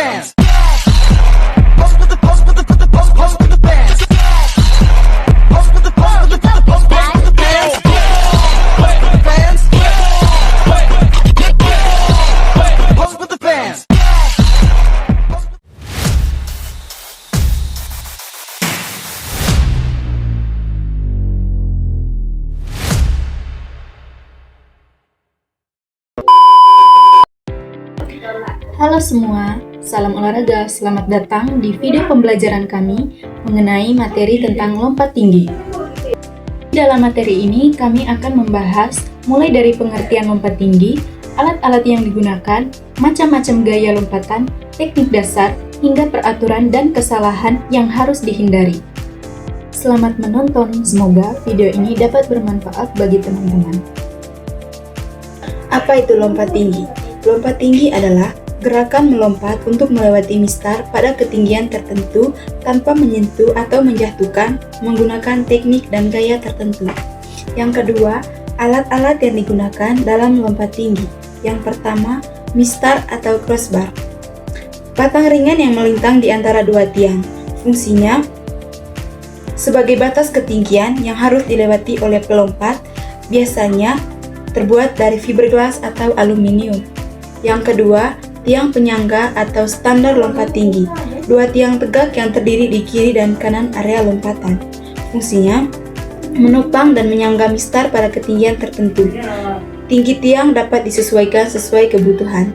bands. Pose with the pose with the pose with the pose pose with the bands. Pose with the pose with the pose pose pose with the bands. Pose with the bands. Pose with the bands. Halo semua, salam olahraga. Selamat datang di video pembelajaran kami mengenai materi tentang lompat tinggi. Dalam materi ini, kami akan membahas mulai dari pengertian lompat tinggi, alat-alat yang digunakan, macam-macam gaya lompatan, teknik dasar, hingga peraturan dan kesalahan yang harus dihindari. Selamat menonton, semoga video ini dapat bermanfaat bagi teman-teman. Apa itu lompat tinggi? Lompat tinggi adalah gerakan melompat untuk melewati mistar pada ketinggian tertentu tanpa menyentuh atau menjatuhkan menggunakan teknik dan gaya tertentu. Yang kedua, alat-alat yang digunakan dalam melompat tinggi. Yang pertama, mistar atau crossbar. Batang ringan yang melintang di antara dua tiang. Fungsinya sebagai batas ketinggian yang harus dilewati oleh pelompat, biasanya terbuat dari fiberglass atau aluminium. Yang kedua, tiang penyangga atau standar lompat tinggi. Dua tiang tegak yang terdiri di kiri dan kanan area lompatan. Fungsinya menopang dan menyangga mistar pada ketinggian tertentu. Tinggi tiang dapat disesuaikan sesuai kebutuhan.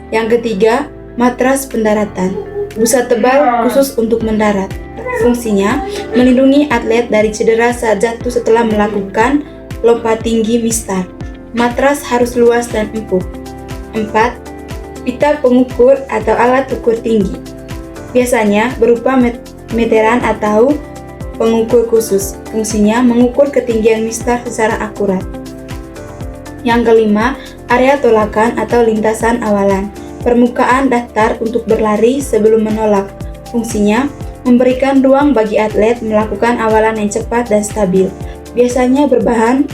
Yang ketiga, matras pendaratan. Busa tebal khusus untuk mendarat. Fungsinya melindungi atlet dari cedera saat jatuh setelah melakukan lompat tinggi mistar. Matras harus luas dan empuk. 4. Pita pengukur atau alat ukur tinggi. Biasanya berupa meteran atau pengukur khusus. Fungsinya mengukur ketinggian mistar secara akurat. Yang kelima, area tolakan atau lintasan awalan. Permukaan datar untuk berlari sebelum menolak. Fungsinya memberikan ruang bagi atlet melakukan awalan yang cepat dan stabil. Biasanya berbahan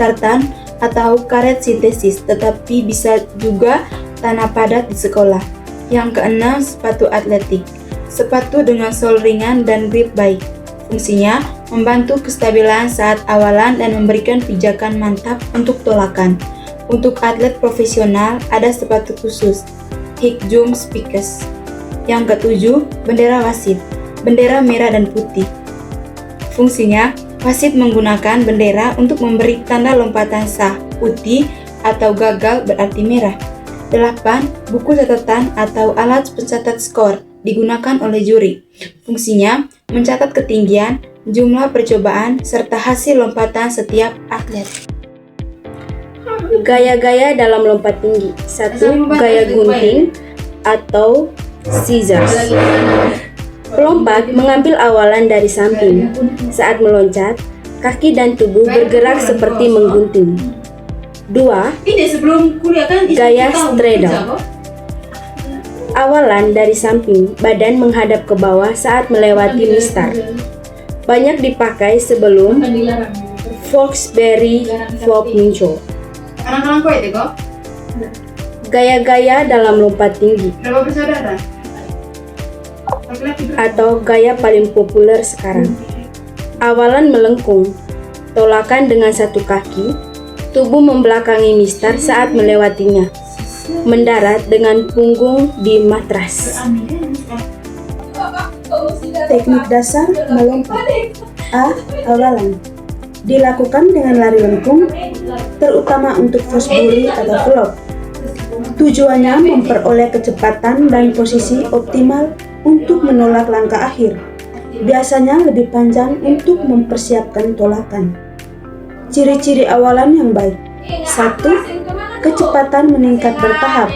tartan atau karet sintesis, tetapi bisa juga tanah padat di sekolah. Yang keenam, sepatu atletik. Sepatu dengan sol ringan dan grip baik. Fungsinya membantu kestabilan saat awalan dan memberikan pijakan mantap untuk tolakan. Untuk atlet profesional, ada sepatu khusus, High Jump Speakers. Yang ketujuh, bendera wasit. Bendera merah dan putih. Fungsinya, wasit menggunakan bendera untuk memberi tanda lompatan sah. Putih atau gagal berarti merah. 8. Buku catatan atau alat pencatat skor digunakan oleh juri. Fungsinya mencatat ketinggian, jumlah percobaan, serta hasil lompatan setiap atlet. Gaya-gaya dalam lompat tinggi. 1. Gaya gunting atau scissors. Pelompat mengambil awalan dari samping. Saat meloncat, kaki dan tubuh bergerak seperti menggunting. 2. Gaya straddle. Awalan dari samping, badan menghadap ke bawah saat melewati mistar. Banyak dipakai sebelum Foxberry Flop muncul. Gaya-gaya dalam lompat tinggi atau gaya paling populer sekarang. Awalan melengkung, tolakan dengan satu kaki, tubuh membelakangi mistar saat melewatinya, mendarat dengan punggung di matras. Teknik dasar melompat. A. Awalan. Dilakukan dengan lari lengkung, terutama untuk fast volley atau flop. Tujuannya memperoleh kecepatan dan posisi optimal untuk menolak langkah akhir. Biasanya lebih panjang untuk mempersiapkan tolakan. Ciri-ciri awalan yang baik. 1. Kecepatan meningkat bertahap.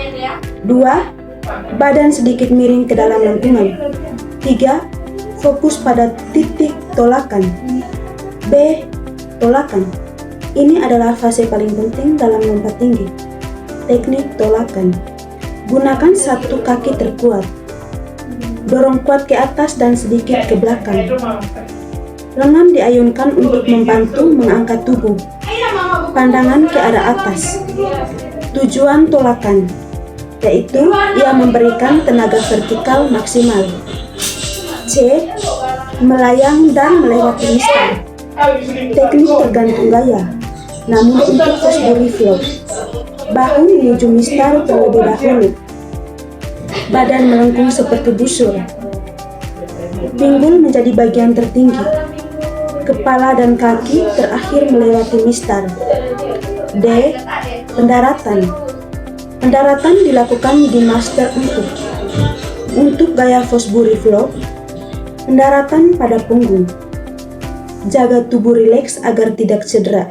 2. Badan sedikit miring ke dalam lengkungan. 3. Fokus pada titik tolakan. B. Tolakan. Ini adalah fase paling penting dalam lompat tinggi. Teknik tolakan. Gunakan satu kaki terkuat. Dorong kuat ke atas dan sedikit ke belakang. Lengan diayunkan untuk membantu mengangkat tubuh. Pandangan ke arah atas. Tujuan tolakan. yaitu ia memberikan tenaga vertikal maksimal. C. Melayang dan melewati mistar. Teknik tergantung gaya, namun untuk Fosbury Flop, bahu menuju mistar terlebih dahulu. Badan melengkung seperti busur. Pinggul menjadi bagian tertinggi. Kepala dan kaki terakhir melewati mistar. D. Pendaratan. Pendaratan dilakukan di master empuk. Untuk gaya Fosbury Flop, pendaratan pada punggung. Jaga tubuh rileks agar tidak cedera.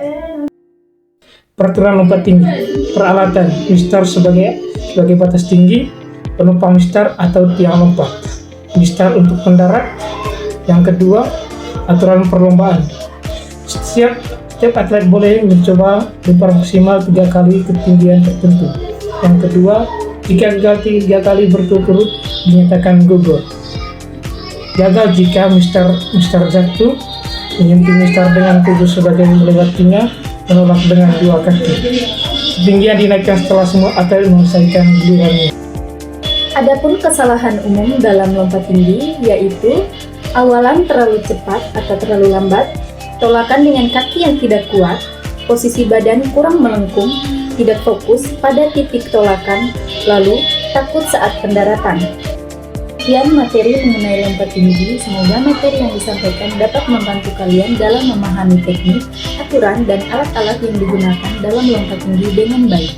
Peraturan lompat tinggi. Peralatan mistar sebagai batas tinggi, penumpang mistar atau tiang lompat. Mistar untuk pendarat. Yang kedua, aturan perlombaan. Setiap atlet boleh mencoba lempar maksimal 3 kali ketinggian tertentu. Yang kedua, jika gagal 3 kali berturut-turut dinyatakan gugur. Gagal jika mistar jatuh, menyentuh mistar dengan tubuh sebagai melewatinya, menolak dengan 2 kaki. Ketinggian dinaikkan setelah semua atlet menyelesaikan gilirannya. Adapun kesalahan umum dalam lompat tinggi yaitu awalan terlalu cepat atau terlalu lambat, tolakan dengan kaki yang tidak kuat, posisi badan kurang melengkung, tidak fokus pada titik tolakan, lalu takut saat pendaratan. Sekian materi mengenai lompat tinggi. Semoga materi yang disampaikan dapat membantu kalian dalam memahami teknik, aturan, dan alat-alat yang digunakan dalam lompat tinggi dengan baik.